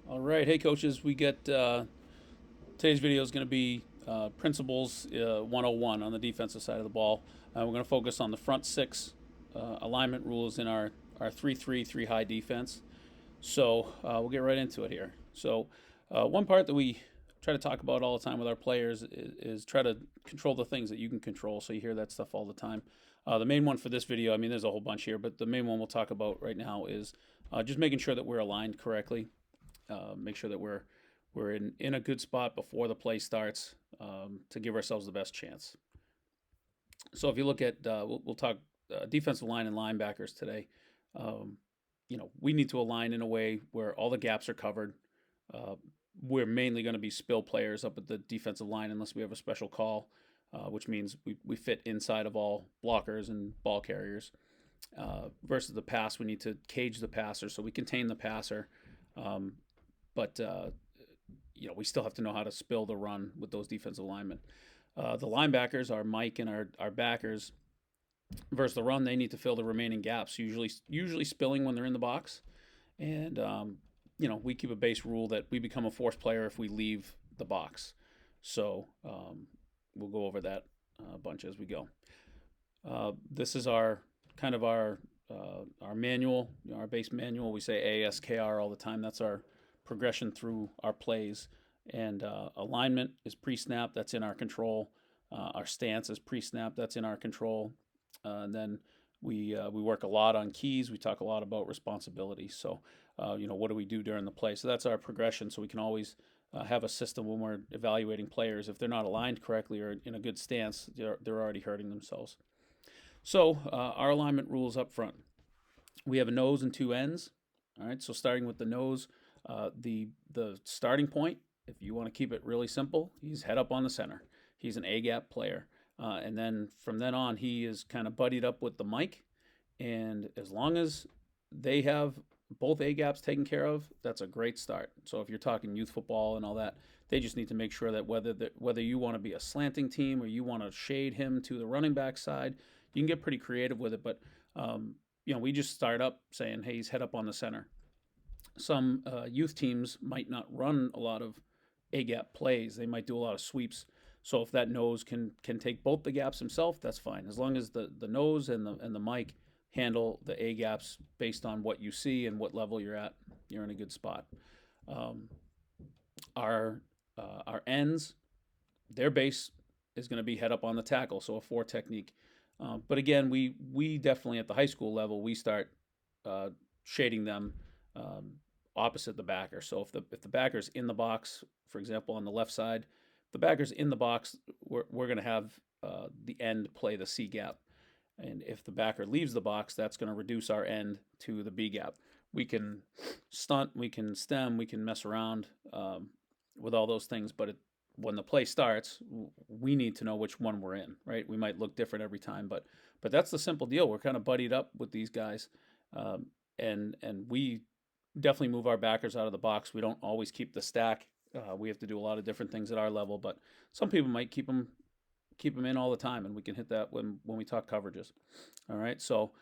All right, hey coaches, we get today's video is going to be principles 101 on the defensive side of the ball. We're going to focus on the front six alignment rules in our 3-3 high defense. So we'll get right into it here. So one part that we try to talk about all the time with our players is try to control the things that you can control. So you hear that stuff all the time. The main one for this video, I mean, there's a whole bunch here, but the main one we'll talk about right now is just making sure that we're aligned correctly. Make sure that we're in a good spot before the play starts to give ourselves the best chance. So if you look at, we'll talk defensive line and linebackers today. Um, we need to align in a way where all the gaps are covered. Uh, we're mainly going to be spill players up at the defensive line unless we have a special call, which means we fit inside of all blockers and ball carriers. Versus the pass, we need to cage the passer, so we contain the passer. But we still have to know how to spill the run with those defensive linemen. The linebackers, our Mike and our backers, versus the run, they need to fill the remaining gaps. Usually spilling when they're in the box, and we keep a base rule that we become a force player if we leave the box. So we'll go over that a bunch as we go. This is our kind of our manual, our base manual. We say ASKR all the time. That's our progression through our plays. And alignment is pre-snap. That's in our control. Our stance is pre-snap. That's in our control. And then we work a lot on keys. We talk a lot about responsibility. So, what do we do during the play? So that's our progression. So we can always have a system when we're evaluating players. If they're not aligned correctly or in a good stance, they're already hurting themselves. So our alignment rules up front. We have a nose and two ends. All right. So starting with the nose, the starting point. If you want to keep it really simple, he's head up on the center. He's an A gap player. And then from then on, he is kind of buddied up with the Mike. And as long as they have both A gaps taken care of, that's a great start. So if you're talking youth football and all that, they just need to make sure that whether you want to be a slanting team or you want to shade him to the running back side, you can get pretty creative with it. But we just start up saying, hey, he's head up on the center. Some youth teams might not run a lot of A gap plays. They might do a lot of sweeps. So if that nose can take both the gaps himself, that's fine. As long as the nose and the Mike handle the A gaps based on what you see and what level you're at, you're in a good spot. Um, our ends, their base is going to be head up on the tackle, so a 4 technique. But again, we definitely at the high school level we start shading them um, opposite the backer. So if the backer's in the box, for example, on the left side, the backer's in the box, we're going to have the end play the C gap. And if the backer leaves the box, that's going to reduce our end to the B gap. We can stunt, we can stem, we can mess around with all those things. But when the play starts, we need to know which one we're in, right? We might look different every time, but that's the simple deal. We're kind of buddied up with these guys, and we definitely move our backers out of the box. We don't always keep the stack. We have to do a lot of different things at our level, but some people might keep them in all the time, and we can hit that when we talk coverages. All right, so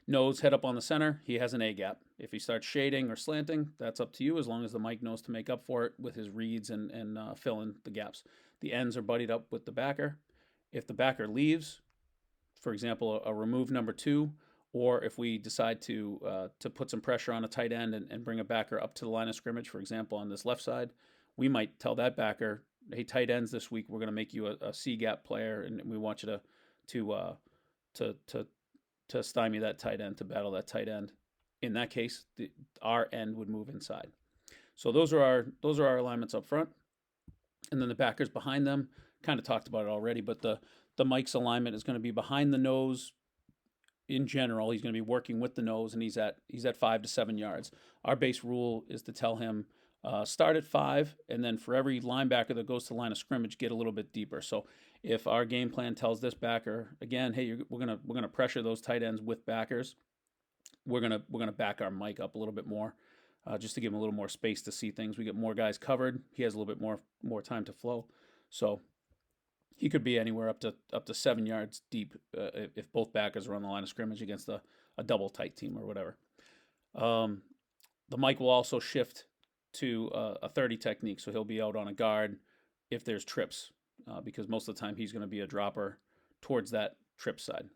nose head up on the center. He has an A gap. If he starts shading or slanting, that's up to you. As long as the Mike knows to make up for it with his reads and fill in the gaps. The ends are buddied up with the backer. If the backer leaves, for example, a remove number 2, or if we decide to put some pressure on a tight end and bring a backer up to the line of scrimmage, for example, on this left side, we might tell that backer, hey, tight ends this week, we're going to make you a C gap player, and we want you to stymie that tight end, to battle that tight end. In that case, our end would move inside. So those are our alignments up front, and then the backers behind them. Kind of talked about it already, but the Mike's alignment is going to be behind the nose. In general, he's going to be working with the nose, and he's at 5 to 7 yards. Our base rule is to tell him start at 5, and then for every linebacker that goes to the line of scrimmage, get a little bit deeper. So if our game plan tells this backer again, hey, we're gonna pressure those tight ends with backers, we're gonna back our Mike up a little bit more, just to give him a little more space to see things. We get more guys covered. He has a little bit more time to flow. So he could be anywhere up to 7 yards deep if both backers are on the line of scrimmage against a double tight team or whatever. The Mike will also shift to a 30 technique, so he'll be out on a guard if there's trips, because most of the time he's going to be a dropper towards that trip side.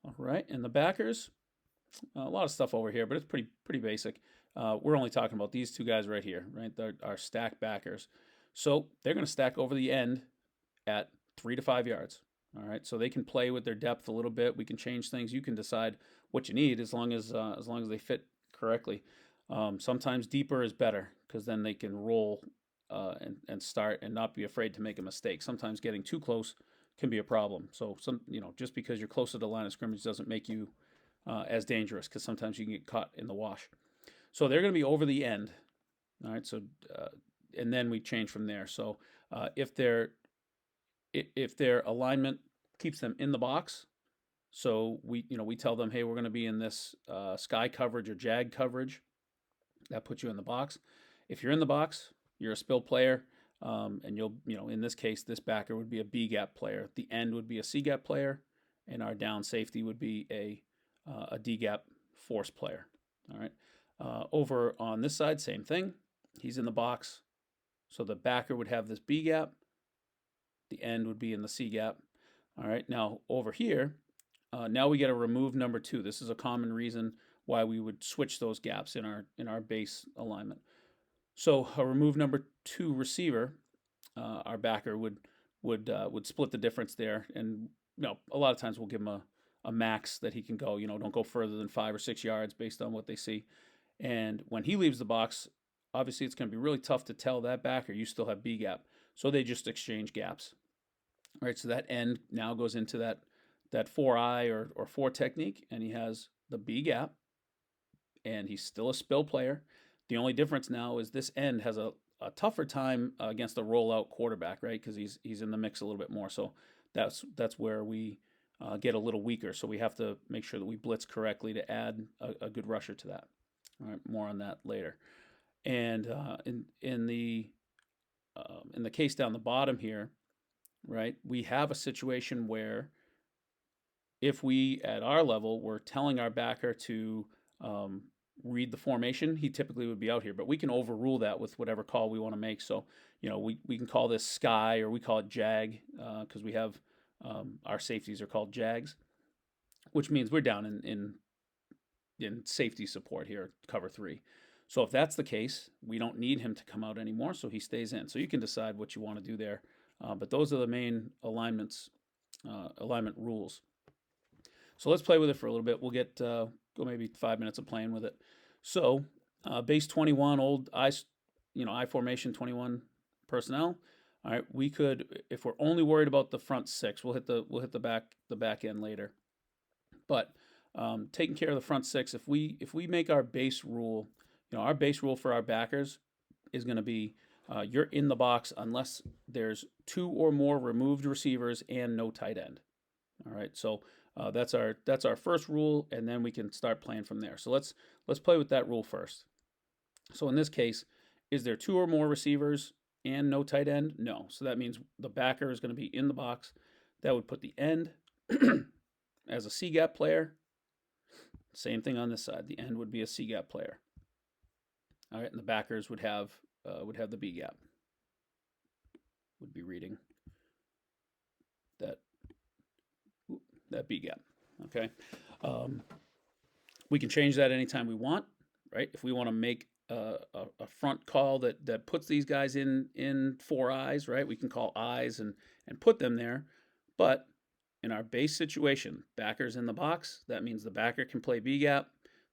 All right, and the backers, a lot of stuff over here, but it's pretty basic. We're only talking about these two guys right here, right? They're our stack backers. So they're going to stack over the end at 3 to 5 yards. All right, so they can play with their depth a little bit. We can change things. You can decide what you need as long as they fit correctly. Sometimes deeper is better because then they can roll and start and not be afraid to make a mistake. Sometimes getting too close can be a problem. So just because you're closer to the line of scrimmage doesn't make you as dangerous, because sometimes you can get caught in the wash. So they're going to be over the end. All right, so and then we change from there. So if their alignment keeps them in the box, so we tell them, hey, we're going to be in this sky coverage or jag coverage. That puts you in the box. If you're in the box, you're a spill player, and you'll in this case, this backer would be a B gap player. The end would be a C gap player, and our down safety would be a D gap force player. All right. Over on this side, same thing. He's in the box, so the backer would have this B gap. The end would be in the C gap. All right. Now over here, now we get a remove number 2. This is a common reason why we would switch those gaps in our base alignment. So a remove number 2 receiver, our backer would split the difference there, and a lot of times we'll give him a max that he can go. Don't go further than 5 or 6 yards based on what they see. And when he leaves the box, obviously it's going to be really tough to tell that backer you still have B gap. So they just exchange gaps. All right, so that end now goes into that 4-eye or 4 technique, and he has the B gap, and he's still a spill player. The only difference now is this end has a tougher time against a rollout quarterback, right? Because he's in the mix a little bit more. So that's where we get a little weaker. So we have to make sure that we blitz correctly to add a good rusher to that. All right, more on that later. And in the case down the bottom here, right, we have a situation where if we, at our level, we're telling our backer to read the formation, he typically would be out here. But we can overrule that with whatever call we want to make. So, we can call this sky, or we call it jag, because we have our safeties are called jags, which means we're down in safety support here, cover 3. So if that's the case, we don't need him to come out anymore, so he stays in. So you can decide what you want to do there. But those are the main alignment rules. So let's play with it for a little bit. We'll go maybe 5 minutes of playing with it. So base 21, old I formation 21 personnel. All right, we could, if we're only worried about the front 6, we'll hit the back end later. But taking care of the front 6, if we make our base rule, our base rule for our backers is going to be you're in the box unless there's 2 or more removed receivers and no tight end. All right, so that's our first rule, and then we can start playing from there. So let's play with that rule first. So in this case, is there 2 or more receivers and no tight end? No. So that means the backer is going to be in the box. That would put the end as a C gap player. Same thing on this side. The end would be a C gap player. All right, and the backers would have the B gap. Would be reading that B gap. Okay, we can change that anytime we want, right? If we want to make a front call that puts these guys in 4 eyes, right? We can call eyes and put them there, but in our base situation, backers in the box, that means the backer can play B gap,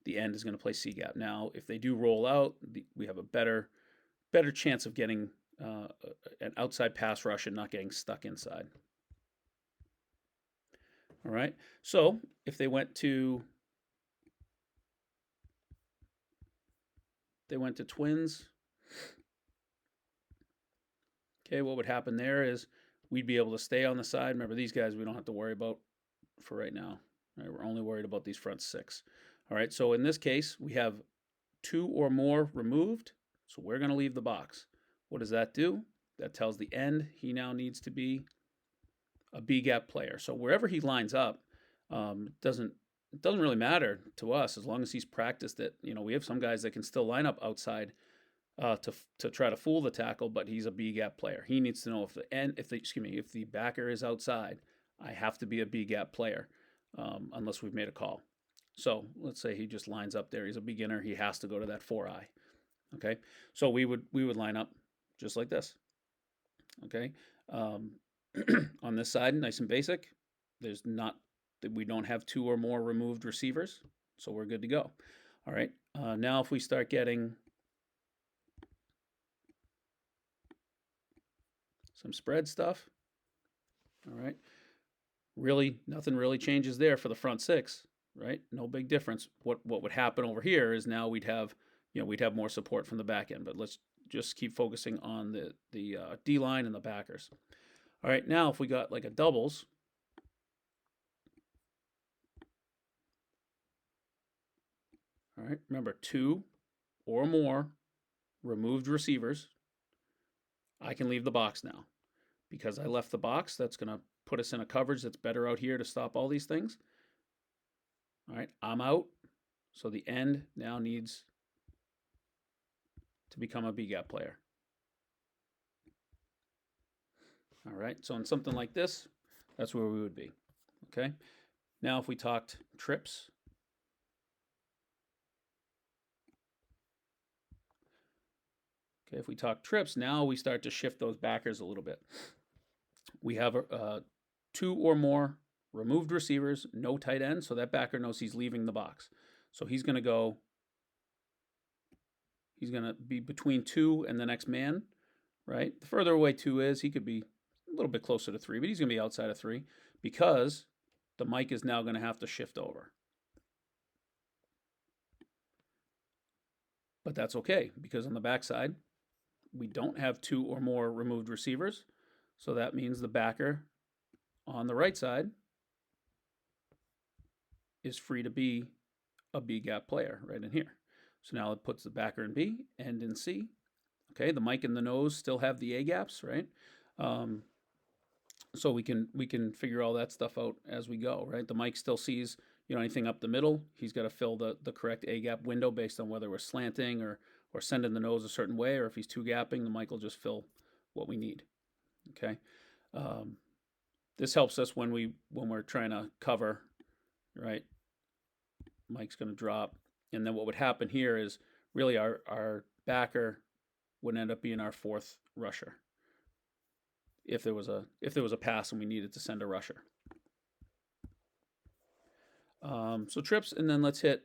the end is going to play C gap. Now, if they do roll out, we have a better chance of getting an outside pass rush and not getting stuck inside. All right, so if they went to twins, okay, what would happen there is we'd be able to stay on the side. Remember, these guys we don't have to worry about for right now. Right, we're only worried about these front 6. All right, so in this case, we have 2 or more removed, so we're going to leave the box. What does that do? That tells the end he now needs to be a B gap player. So wherever he lines up, doesn't it doesn't really matter to us as long as he's practiced it. We have some guys that can still line up outside to try to fool the tackle, but he's a B gap player. He needs to know if the backer is outside, I have to be a B gap player, unless we've made a call. So let's say he just lines up there. He's a beginner. He has to go to that 4-eye. Okay, so we would line up just like this. Okay, on this side, nice and basic. We don't have 2 or more removed receivers, so we're good to go. All right, now if we start getting some spread stuff, all right, really nothing really changes there for the front 6, right? No big difference. What would happen over here is now we'd have more support from the back end, but let's just keep focusing on the D line and the backers. All right, now if we got like a doubles, all right, remember 2 or more removed receivers, I can leave the box now. Because I left the box, that's going to put us in a coverage that's better out here to stop all these things. All right, I'm out. So the end now needs to become a B-gap player. All right, so in something like this, that's where we would be. Okay, now if we talked trips, okay, if we talk trips, now we start to shift those backers a little bit. We have 2 or more removed receivers, no tight end, so that backer knows he's leaving the box. So he's going to be between 2 and the next man, right? The further away 2 is, he could be a little bit closer to 3, but he's going to be outside of 3 because the Mike is now going to have to shift over. But that's okay because on the backside, we don't have 2 or more removed receivers. So that means the backer on the right side is free to be a B gap player right in here. So now it puts the backer in B and in C. Okay, the Mike and the nose still have the A gaps, right? So we can figure all that stuff out as we go, right? The Mike still sees anything up the middle. He's got to fill the correct A gap window based on whether we're slanting or sending the nose a certain way, or if he's 2 gapping, the Mike will just fill what we need. Okay, this helps us when we're trying to cover, right? Mike's going to drop, and then what would happen here is really our backer would end up being our 4th rusher if there was a pass and we needed to send a rusher. So trips, and then let's hit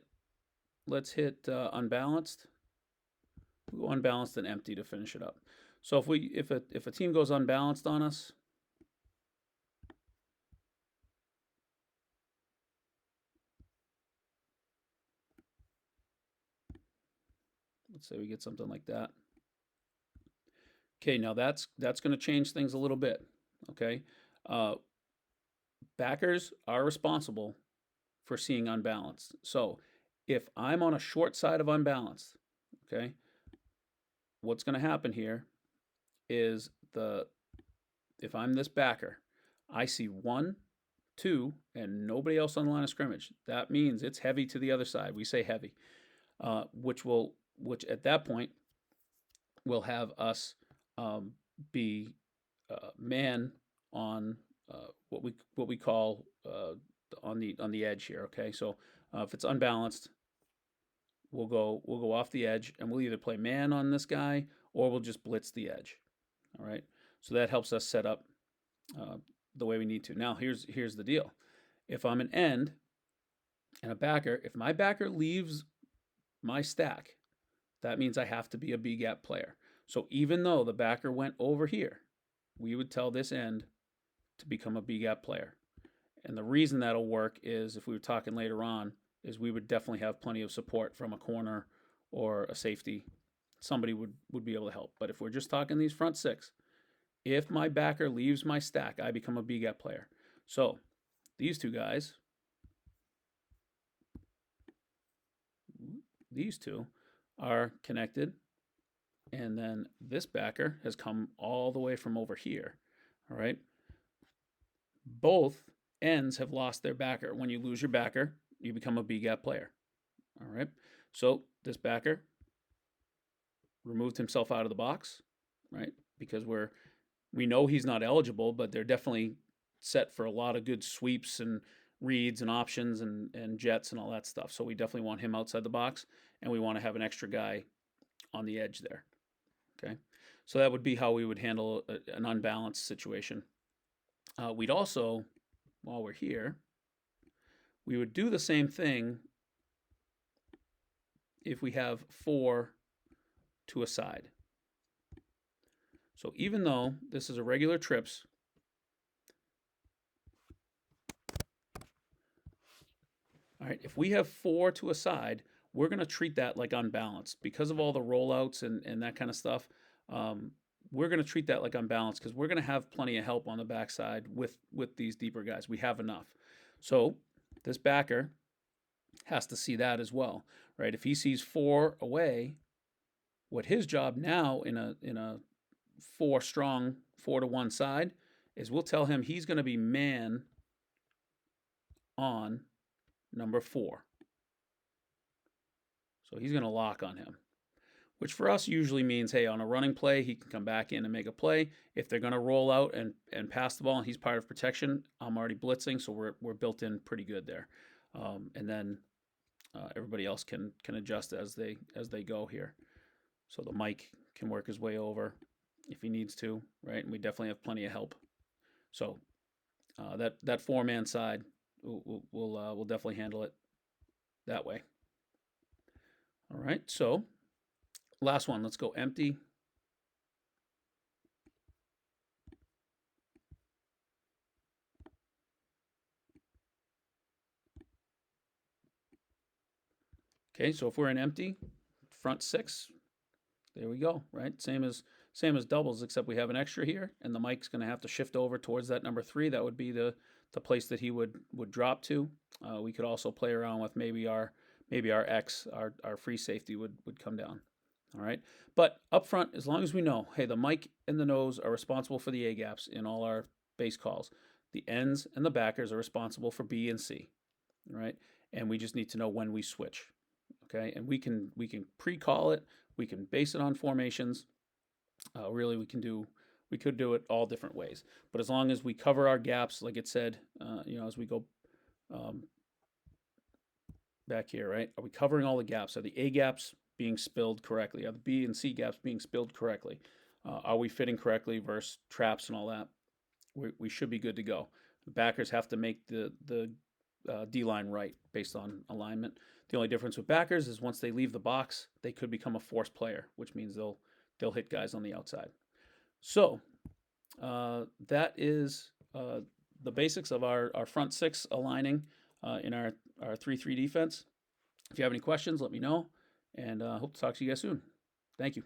unbalanced. We'll go unbalanced and empty to finish it up. So if a team goes unbalanced on us, let's say we get something like that. Okay, now that's going to change things a little bit. Okay, backers are responsible for seeing unbalanced. So if I'm on a short side of unbalanced, okay, what's going to happen here is if I'm this backer, I see 1, 2, and nobody else on the line of scrimmage. That means it's heavy to the other side. We say heavy, which at that point will have us be man on what we call on the edge here. Okay, so if it's unbalanced, we'll go off the edge and we'll either play man on this guy or we'll just blitz the edge. All right, so that helps us set up the way we need to. Now here's the deal: if I'm an end and a backer, if my backer leaves my stack, that means I have to be a B gap player. So even though the backer went over here, we would tell this end to become a B gap player. And the reason that'll work is, if we were talking later on, is we would definitely have plenty of support from a corner or a safety. Somebody would be able to help. But if we're just talking these front 6, if my backer leaves my stack, I become a B gap player. So these 2 guys, these 2 are connected, and then this backer has come all the way from over here. All right, both ends have lost their backer. When you lose your backer, you become a B gap player. All right. So this backer removed himself out of the box, right? Because we know he's not eligible, but they're definitely set for a lot of good sweeps and reads and options and jets and all that stuff. So we definitely want him outside the box, and we want to have an extra guy on the edge there. Okay. So that would be how we would handle an unbalanced situation. We'd also, while we're here, we would do the same thing if we have 4 to a side. So even though this is a regular trips, all right, if we have 4 to a side, we're going to treat that like unbalanced because of all the rollouts and that kind of stuff. We're going to treat that like unbalanced because we're going to have plenty of help on the backside with these deeper guys. We have enough. So this backer has to see that as well, right? If he sees 4 away, what his job now in a 4 strong 4 to 1 side is we'll tell him he's going to be man on number 4. So he's going to lock on him, which for us usually means, hey, on a running play, he can come back in and make a play. If they're going to roll out and pass the ball and he's part of protection, I'm already blitzing, so we're built in pretty good there. And then everybody else can adjust as they go here. So the Mike can work his way over if he needs to, right? And we definitely have plenty of help. So that 4-man side, we'll definitely handle it that way. All right, so last one, let's go empty. Okay, so if we're in empty, front 6, there we go, right? Same as doubles, except we have an extra here, and the Mike's going to have to shift over towards that number 3. That would be the place that he would drop to. We could also play around with maybe our X, our free safety would come down. All right, but up front, as long as we know, hey, the Mike and the nose are responsible for the A gaps in all our base calls. The ends and the backers are responsible for B and C. All right, and we just need to know when we switch. Okay, and we can pre-call it. We can base it on formations. Really, we could do it all different ways. But as long as we cover our gaps, like it said, as we go back here, right? Are we covering all the gaps? Are the A gaps being spilled correctly? Are the B and C gaps being spilled correctly? Are we fitting correctly versus traps and all that? We should be good to go. The backers have to make the D-line right based on alignment. The only difference with backers is once they leave the box, they could become a force player, which means they'll hit guys on the outside. So that is the basics of our front 6 aligning in our 3-3 defense. If you have any questions, let me know, and hope to talk to you guys soon. Thank you.